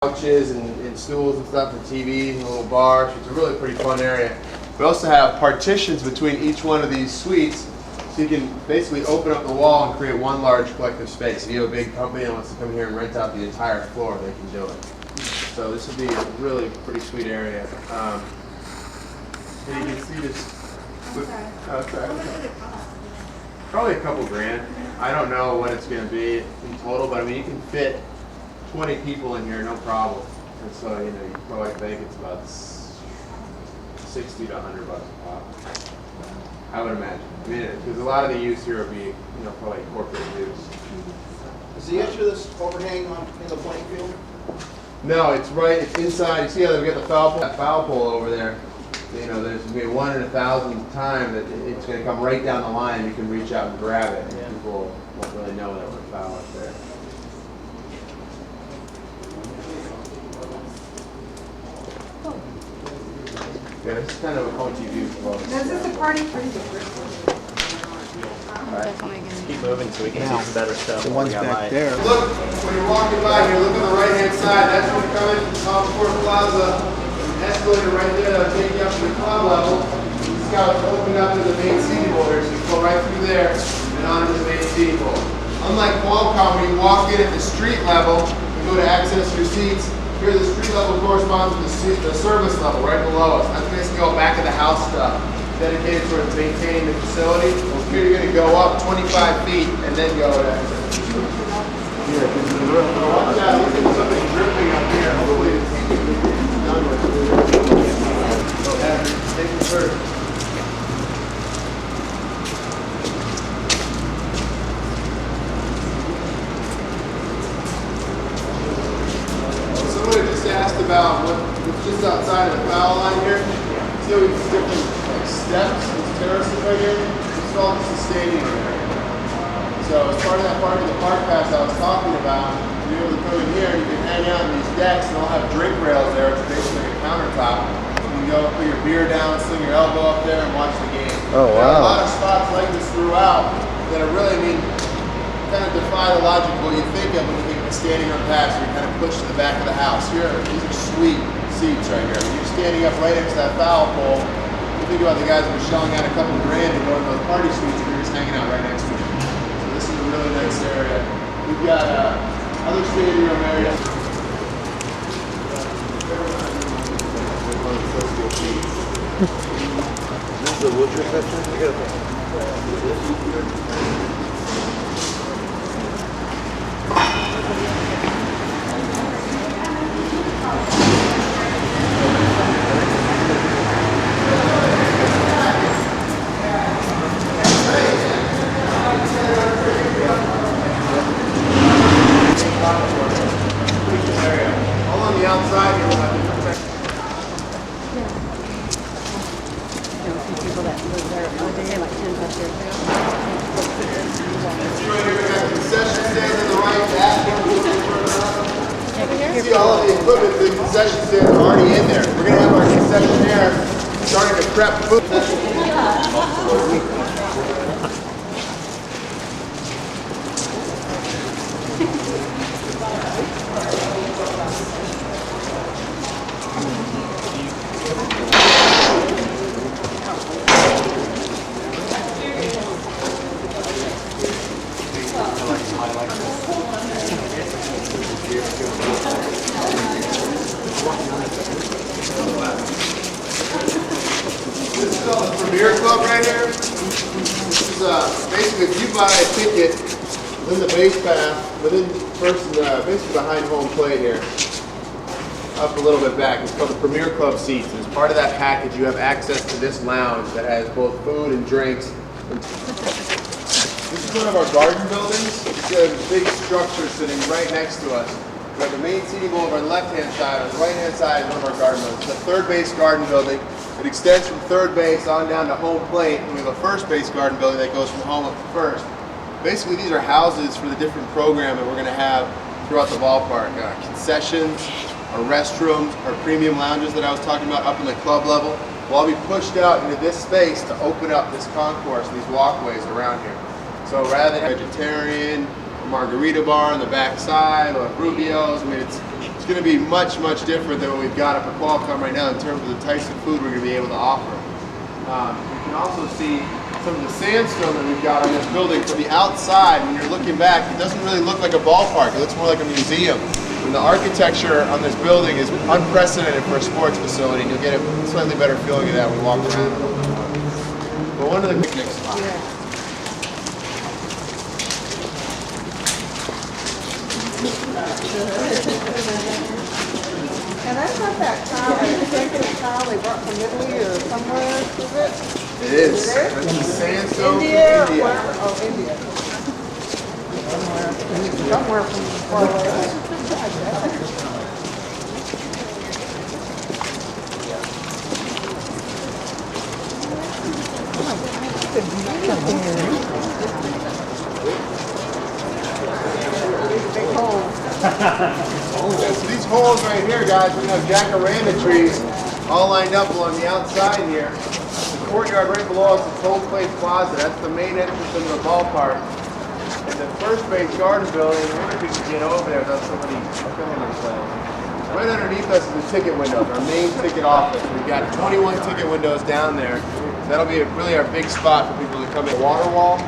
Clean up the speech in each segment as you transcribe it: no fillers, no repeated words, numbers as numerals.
couches and stools and stuff and TVs and a little bar. So it's a really pretty fun area. We also have partitions between each one of these suites, so you can basically open up the wall and create one large collective space. If you have a big company that wants to come here and rent out the entire floor, they can do it. So this would be a really pretty sweet area. And you can see this. Probably a couple grand. I don't know what it's going to be in total, but I mean you can fit 20 people in here, no problem. And so, you know, you probably think it's about 60 to 100 bucks a pop. I would imagine. I mean, because a lot of the use here will be, you know, probably corporate use. Is the issue this overhang in the playing field? No, it's right. It's inside. You see how we got the foul pole over there? You know, there's going to be a 1 in 1,000 time that it's going to come right down the line. You can reach out and grab it, and people won't really know that we're foul up there. Yeah, this is kind of a funky view. This is the party. Keep moving so we can see some better stuff. The ones back there. Look, when you're walking by here, look on the right-hand side. That's when you come in from Concourse Plaza. Escalator right there that'll take you up to the club level. This guy was opening up to the main seating bowl here, so you go right through there and onto the main seating bowl. Unlike Qualcomm, when you walk in at the street level and go to access your seats, here the street level corresponds to the service level right below us. That's basically all back of the house stuff dedicated towards maintaining the facility. Here you're going to go up 25 feet and then go to access. Watch out, look at something dripping up here. Hopefully it's done with. Take it first. Somebody just asked about what's just outside of the foul line here. See how we have different like steps and terraces right here? It's called just a stadium area. So as part of that part of the park pass I was talking about, you're able to come in here and you can hang out in these decks and they'll have drink rails there. It's basically a countertop. You can go put your beer down, swing your elbow up there and watch the game. Oh, wow. There are a lot of spots like this throughout that are really, I mean, kind of defy the logic of what you think of when you think of a standing room pass. You're kind of pushed to the back of the house. Here, these are sweet seats right here. When you're standing up right next to that foul pole, you think about the guys who are shelling out a couple grand and going to those party suites and you're just hanging out right next to them. So this is a really nice area. We've got other standing room areas. This is a wheelchair section? All on the outside here will have different sections. People that live there, they had like 10 plus years ago. See right here, we got the concession stand in the right back. You see all of the equipment, the concession stands are already in there. We're going to have our concessionaire starting to prep food. This is called the Premier Club right here. This is basically if you buy a ticket within the base path, within basically behind home plate here, up a little bit back. It's called the Premier Club seats. And as part of that package, you have access to this lounge that has both food and drinks. This is one of our garden buildings. It's a big structure sitting right next to us. We have the main seating bowl over on the left-hand side. On the right-hand side is one of our garden buildings. It's a third base garden building. It extends from third base on down to home plate. And we have a first base garden building that goes from home up to first. Basically, these are houses for the different program that we're going to have throughout the ballpark. Concessions, our restrooms, our premium lounges that I was talking about up in the club level will all be pushed out into this space to open up this concourse, these walkways around here. So rather than vegetarian, margarita bar on the back side, or Rubio's. I mean, it's going going to be much, much different than what we've got up at Qualcomm right now in terms of the types of food we're going to be able to offer. You can also see some of the sandstone that we've got on this building from the outside. When you're looking back, it doesn't really look like a ballpark. It looks more like a museum. And the architecture on this building is unprecedented for a sports facility. And you'll get a slightly better feeling of that when we walk around a little bit more. But one of the picnic spots. And that's not that tile, I think it's tile they brought from Italy or somewhere, is it? It is. That's the sandstone India? from India. Where? Oh, India. Somewhere from far away. Big hole. Yeah, so these holes right here, guys, we have jacaranda trees all lined up along the outside here. The courtyard right below us is Home Place Plaza. That's the main entrance into the ballpark. And the first base garden building, I wonder if we can get over there without somebody filming this place. Right underneath us is the ticket windows, our main ticket office. We've got 21 ticket windows down there. So that'll be really our big spot for people to come in. Water wall,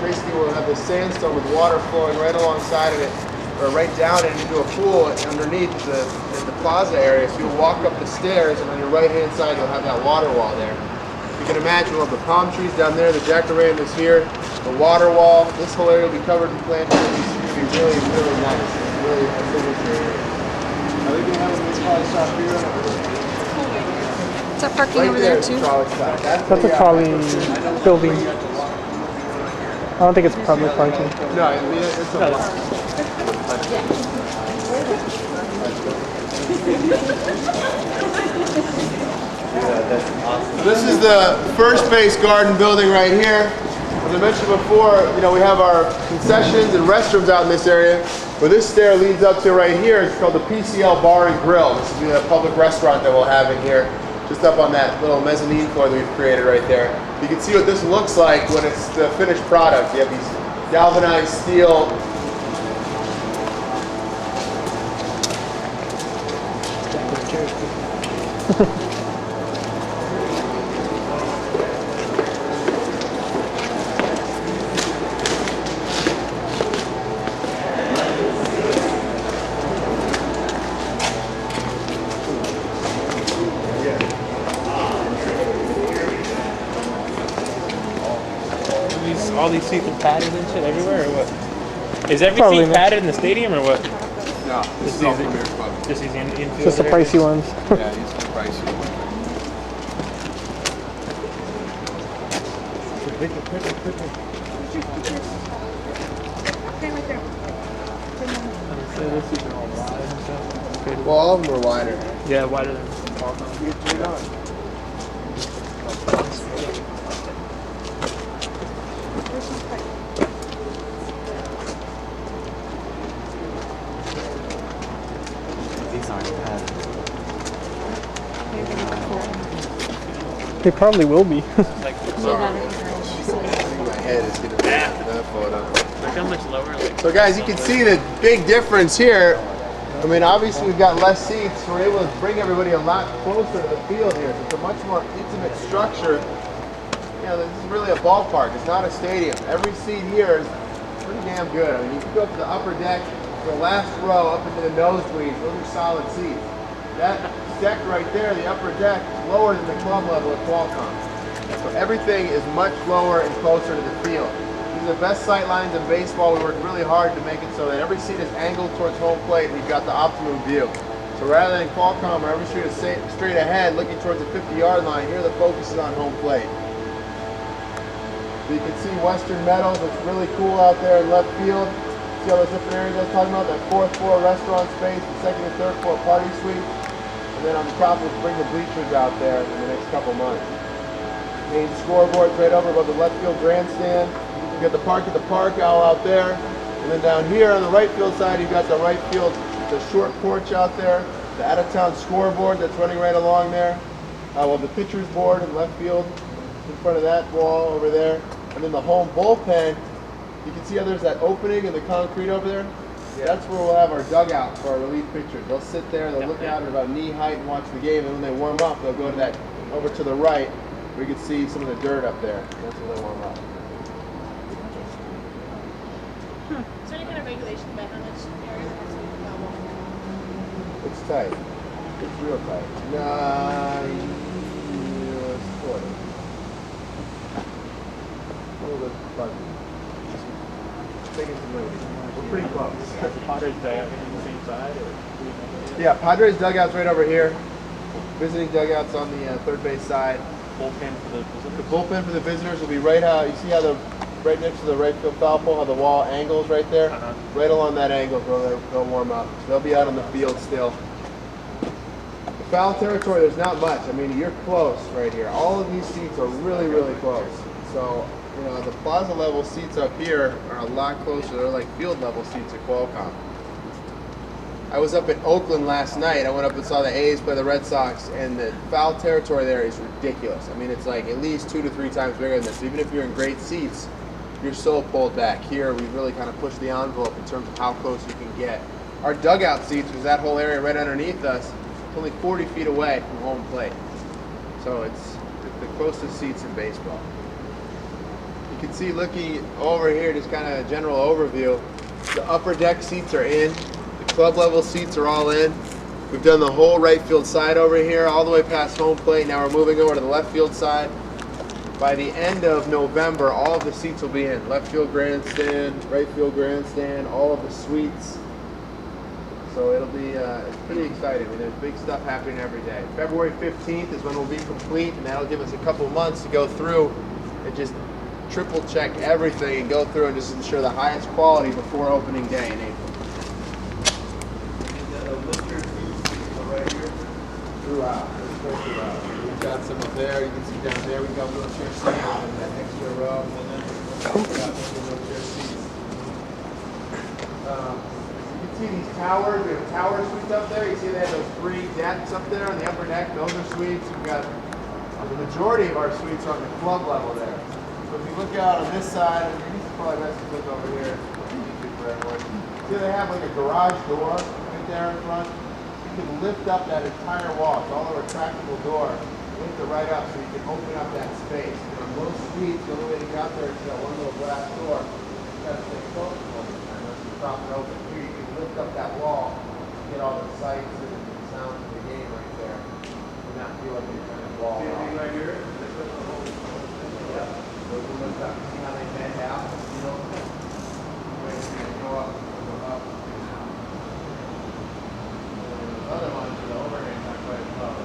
basically we'll have the sandstone with water flowing right alongside of it, or right down it into a pool underneath the plaza area. So you'll walk up the stairs, and on your right-hand side you'll have that water wall there. You can imagine we'll have the palm trees down there, the jacarandas here, the water wall. This whole area will be covered in planters. It's going to be really, really nice. It's really a signature area. Are they gonna have a trolley stop here? Is that parking Right over there there is the too? trolley stop. That's a trolley building. I don't think it's public parking. No, I mean, it's a This is the first base garden building right here. As I mentioned before, we have our concessions and restrooms out in this area. Where this stair leads up to right here, it's called the PCL Bar and Grill. This will be the public restaurant that we'll have in here, just up on that little mezzanine floor that we've created right there. You can see what this looks like when it's the finished product. You have these galvanized steel All these seats are padded and shit everywhere, or what? Is every Probably seat not. padded in the stadium, or what? No, this is all Premier Club. Just these infield Just the areas? pricey ones. Yeah, these are pricey. Well, all of them are wider. Yeah, wider than Qualcomm. These aren't padded. They probably will be. Like, Sorry. I think my head is getting that photo. look how much lower, like. So guys, you can see the big difference here. I mean, obviously we've got less seats. We're able to bring everybody a lot closer to the field here. So it's a much more intimate structure. This is really a ballpark. It's not a stadium. Every seat here is pretty damn good. I mean, you can go up to the upper deck, the last row, up into the nosebleeds. Those are solid seats. That deck right there, the upper deck, is lower than the club level at Qualcomm. So everything is much lower and closer to the field. These are the best sight lines in baseball. We worked really hard to make it so that every seat is angled towards home plate and you've got the optimum view. So rather than Qualcomm where every seat is straight ahead looking towards the 50-yard line, here the focus is on home plate. So you can see Western Meadows, looks really cool out there in left field. See all those different areas I was talking about? That fourth floor restaurant space, the second and third floor party suite. And then on the top we'll bring the bleachers out there in the next couple months. Main scoreboard's right over above the left field grandstand. You got the Park at the Park owl out there. And then down here on the right field side, you've got the right field, the short porch out there, the out-of-town scoreboard that's running right along there. We'll have the pitcher's board in left field in front of that wall over there. And then the home bullpen, you can see how there's that opening in the concrete over there. That's where we'll have our dugout for our relief pitchers. They'll sit there, they'll look out at about knee height and watch the game, and when they warm up, they'll go to that over to the right. We can see some of the dirt up there. That's where they warm up. Is there any kind of regulation about how much area there has to be for foul ball? It's tight. It's real tight. Sort of. A little bit fuzzy. Taking some liberties. We're pretty close. Padres dugout on the same side, or? Yeah, Padres dugout's right over here. Visiting dugouts on the third base side. Bullpen for the visitors? The bullpen for the visitors will be right out. You see how right next to the right field foul pole, how the wall angles right there? Right along that angle is where they'll warm up. So they'll be out on the field still. The foul territory, there's not much. I mean, you're close right here. All of these seats are really, really close. So, you know, the plaza level seats up here are a lot closer. They're like field level seats at Qualcomm. I was up in Oakland last night. I went up and saw the A's play the Red Sox, and the foul territory there is ridiculous. I mean, it's like at least 2 to 3 times bigger than this. Even if you're in great seats, you're so pulled back. Here, we really kind of pushed the envelope in terms of how close you can get. Our dugout seats, which is that whole area right underneath us, it's only 40 feet away from home plate. So it's the closest seats in baseball. You can see looking over here, just kind of a general overview, the upper deck seats are in. Club level seats are all in. We've done the whole right field side over here, all the way past home plate. Now we're moving over to the left field side. By the end of November, all of the seats will be in. Left field grandstand, right field grandstand, all of the suites. So it'll be it's pretty exciting. I mean, there's big stuff happening every day. February 15th is when we'll be complete, and that'll give us a couple months to go through and just triple check everything and go through and just ensure the highest quality before opening day in April. Throughout. We've got some up there. You can see down there. We've got wheelchair seats and that extra row. And then we've got some wheelchair seats. You can see these towers. We have tower suites up there. You see they have those 3 decks up there on the upper deck. Those are suites. We've got the majority of our suites are on the club level there. So if you look out on this side, and this is probably best to look over here. It's easy for everyone. See they have like a garage door right there in front. You can lift up that entire wall. It's all a retractable door. Lift it right up so you can open up that space. And on most suites, the only way to get out there is that one little glass door. You got to stay closed all the time unless you prop it open. Here you can lift up that wall and get all the sights and the sounds of the game right there. And not feel like you're trying to wall off. Right here? Yeah. So you can lift up. See how they bend out? You know? Wait, go up. Go up. Other ones, the overhangs not quite as low.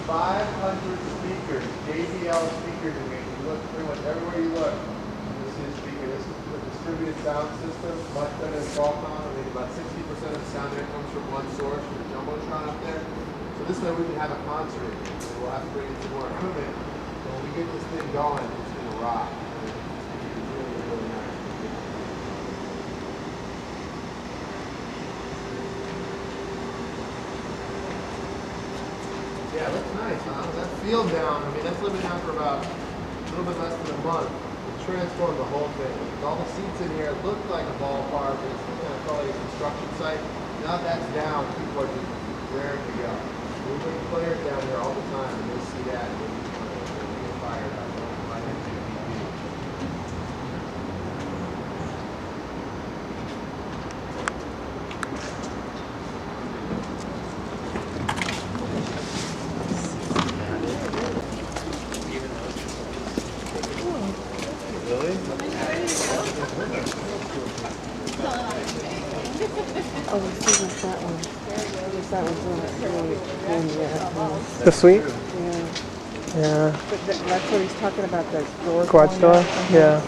500 speakers, JBL speakers. I mean, you look pretty much everywhere you look, you see a speaker. This is a distributed sound system, much better than Qualcomm. I mean, about 60% of the sound there comes from one source, from the Jumbotron up there. So this way we can have a concert. We'll have to bring in some more equipment. So when we get this thing going, it's going to rock. It's really, really nice. Yeah, it looks nice, huh? That field down, I mean, that's living down for about a little bit less than a month. It transformed the whole thing. With all the seats in here, it looked like a ballpark, but it's still kind of probably a construction site. Now that that's down, people are just raring to go. We bring players down here all the time, and they see that, and they get fired up. Oh, see what's that one? That one's really, The suite? yeah. Yeah. But that's what he's talking about, the door. Quad going store? out. Yeah.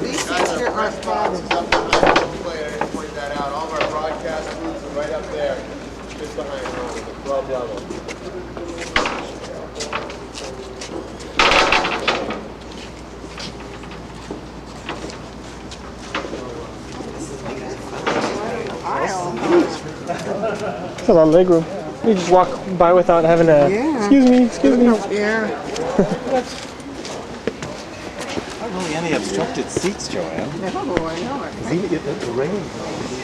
These seats here aren't Box is bad. up behind home plate. I didn't point that out. All of our broadcast booths are right up there, just behind home, at the club level. It's a lot of leg room. You just walk by without having to. Yeah. Excuse me. Excuse me. Yeah. Not really any obstructed seats, Joanne. No, I know it. Even if the rain.